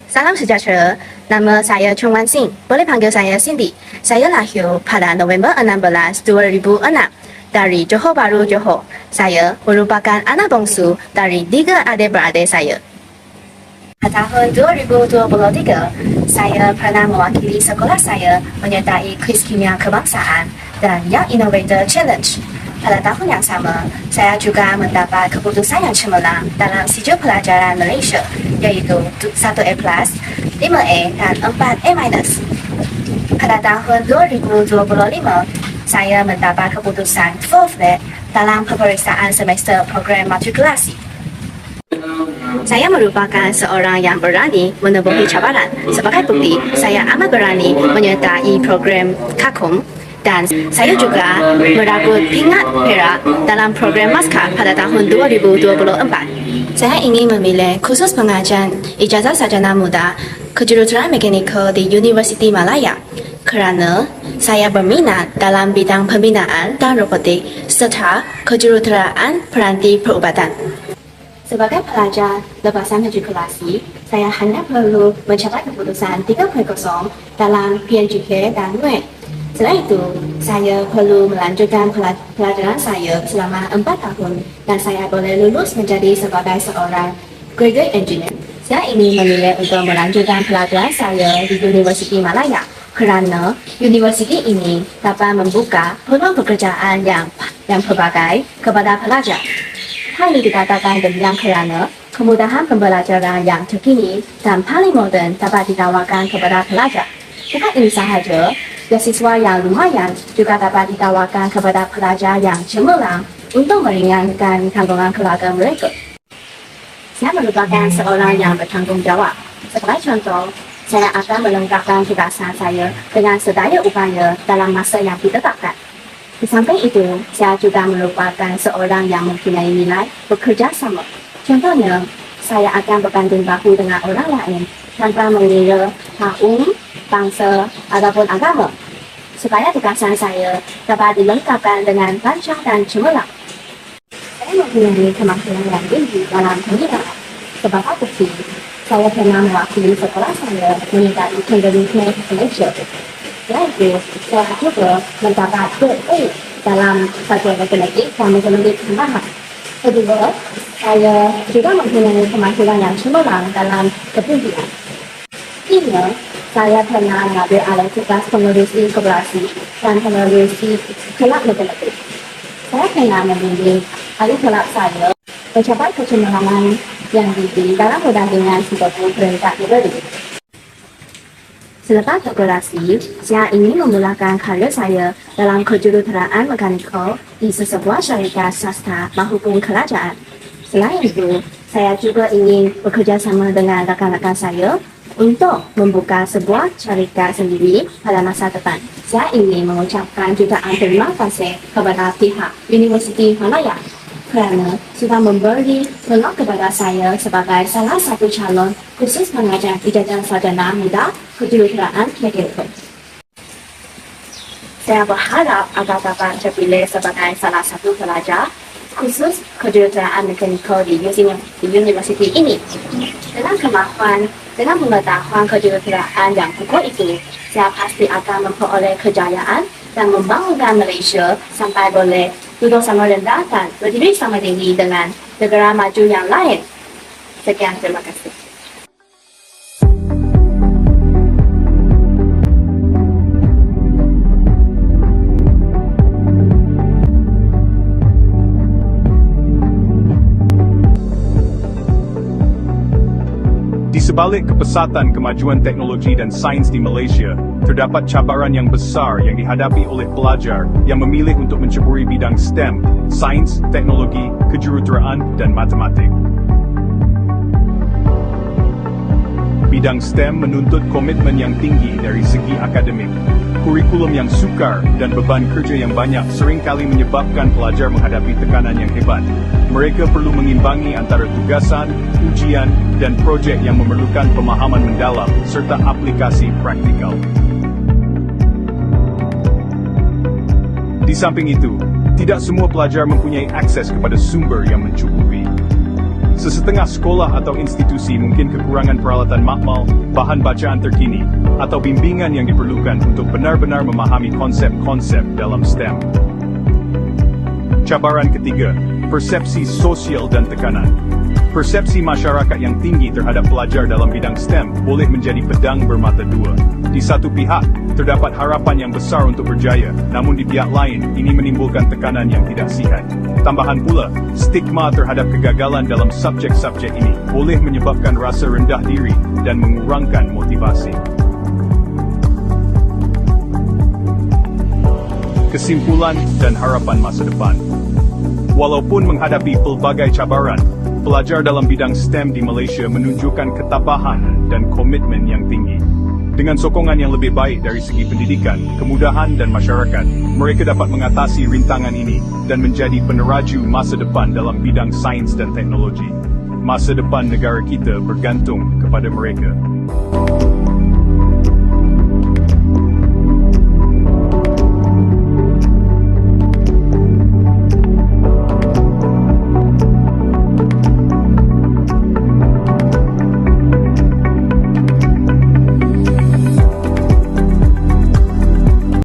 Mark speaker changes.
Speaker 1: Salam sejahtera, nama saya Chung Wan Sing. Boleh panggil saya Cindy. Saya lahir pada November 16, 2006 dari Johor Bahru, Johor. Saya merupakan anak bongsu dari 3 adik-beradik saya. Pada tahun 2023, saya pernah mewakili sekolah saya menyertai kuis kimia kebangsaan dan Young Innovator Challenge. Pada tahun yang sama, saya juga mendapat keputusan yang cemerlang dalam sijil pelajaran Malaysia, iaitu 1A+, 5A dan 4A-. Pada tahun 2025, saya mendapat keputusan 4 dalam peperiksaan semester program matrikulasi. Saya merupakan seorang yang berani menempuhi cabaran. Sebagai bukti, saya amat berani menyertai program KAKUM dan saya juga merabut pingat perak dalam program Maskar pada tahun 2024. Saya ingin memilih khusus pengajian ijazah sarjana muda kejuruteraan mekanikal di Universiti Malaya kerana saya berminat dalam bidang pembinaan dan robotik serta kejuruteraan peranti perubatan. Sebagai pelajar lepasan matrikulasi, saya hanya perlu mencapai keputusan 3.0 dalam PNJK dan UEN. Selain itu, saya perlu melanjutkan pelajaran saya selama 4 tahun dan saya boleh lulus menjadi sebagai seorang graduate engineer. Saya ingin memilih untuk melanjutkan pelajaran saya di Universiti Malaya kerana universiti ini dapat membuka peluang pekerjaan yang pelbagai kepada pelajar. Hal ini dikatakan demikian kerana kemudahan pembelajaran yang terkini dan paling moden dapat ditawarkan kepada pelajar. Bukan ini sahaja, beasiswa yang lumayan juga dapat ditawarkan kepada pelajar yang cemerlang untuk meringankan tanggungan keluarga mereka. Saya merupakan seorang yang bertanggung jawab. Sebagai contoh, saya akan melengkapkan tugasan saya dengan sedaya upaya dalam masa yang ditetapkan. Di samping itu, saya juga merupakan seorang yang mempunyai nilai bekerja sama. Contohnya, saya akan berganding bahu dengan orang lain tanpa mengira kaum, bangsa ataupun agama, supaya tugasan saya dapat dilengkapkan dengan lancar dan cemerlang. Saya mempunyai kemampuan yang tinggi dalam pembinaan. Sebagai bukti, saya pernah mewakili sekolah saya menyertai Kangaroo Camp Malaysia. Selain itu, saya juga mendapat grade A dalam satuan matematik dan matematik tambahan. Kedua, saya juga mempunyai kemampuan yang cemerlang dalam kepimpinan. Ketiga, saya pernah mengambil alih tugas pengurusi koperasi dan pengurusi kelab matematik. Saya pernah membimbing ahli kelab saya mencapai kecemerlangan yang tinggi dalam perbandingan 30 peringkat negeri. Selepas operasi, saya ingin memulakan karier saya dalam kejuruteraan mekanikal di sesebuah syarikat swasta maupun kerajaan. Selain itu, saya juga ingin bekerja sama dengan rakan-rakan saya untuk membuka sebuah syarikat sendiri pada masa depan. Saya ingin mengucapkan jutaan terima kasih kepada pihak Universiti Malaya kerana sudah memberi peluang kepada saya sebagai salah satu calon khusus pengajar ijazah sarjana muda kejuruteraan mekanikal. Saya berharap agar dapat terpilih sebagai salah satu pelajar khusus kejuruteraan mekanikal di universiti ini. Dengan kemampuan, dengan pengetahuan kejuruteraan yang kukuh itu, saya pasti akan memperoleh kejayaan dan membangunkan Malaysia sampai boleh duduk sama rendah dan berdiri sama tinggi dengan negara maju yang lain. Sekian, terima kasih.
Speaker 2: Di sebalik kepesatan kemajuan teknologi dan sains di Malaysia, terdapat cabaran yang besar yang dihadapi oleh pelajar yang memilih untuk menceburi bidang STEM, sains, teknologi, kejuruteraan, dan matematik. Bidang STEM menuntut komitmen yang tinggi dari segi akademik. Kurikulum yang sukar dan beban kerja yang banyak seringkali menyebabkan pelajar menghadapi tekanan yang hebat. Mereka perlu mengimbangi antara tugasan, ujian, dan projek yang memerlukan pemahaman mendalam serta aplikasi praktikal. Di samping itu, tidak semua pelajar mempunyai akses kepada sumber yang mencukupi. Sesetengah sekolah atau institusi mungkin kekurangan peralatan makmal, bahan bacaan terkini, atau bimbingan yang diperlukan untuk benar-benar memahami konsep-konsep dalam STEM. Cabaran ketiga, persepsi sosial dan tekanan. Persepsi masyarakat yang tinggi terhadap pelajar dalam bidang STEM boleh menjadi pedang bermata dua. Di satu pihak, terdapat harapan yang besar untuk berjaya, namun di pihak lain, ini menimbulkan tekanan yang tidak sihat. Tambahan pula, stigma terhadap kegagalan dalam subjek-subjek ini boleh menyebabkan rasa rendah diri dan mengurangkan motivasi. Kesimpulan dan harapan masa depan. Walaupun menghadapi pelbagai cabaran, pelajar dalam bidang STEM di Malaysia menunjukkan ketabahan dan komitmen yang tinggi. Dengan sokongan yang lebih baik dari segi pendidikan, kemudahan dan masyarakat, mereka dapat mengatasi rintangan ini dan menjadi peneraju masa depan dalam bidang sains dan teknologi. Masa depan negara kita bergantung kepada mereka.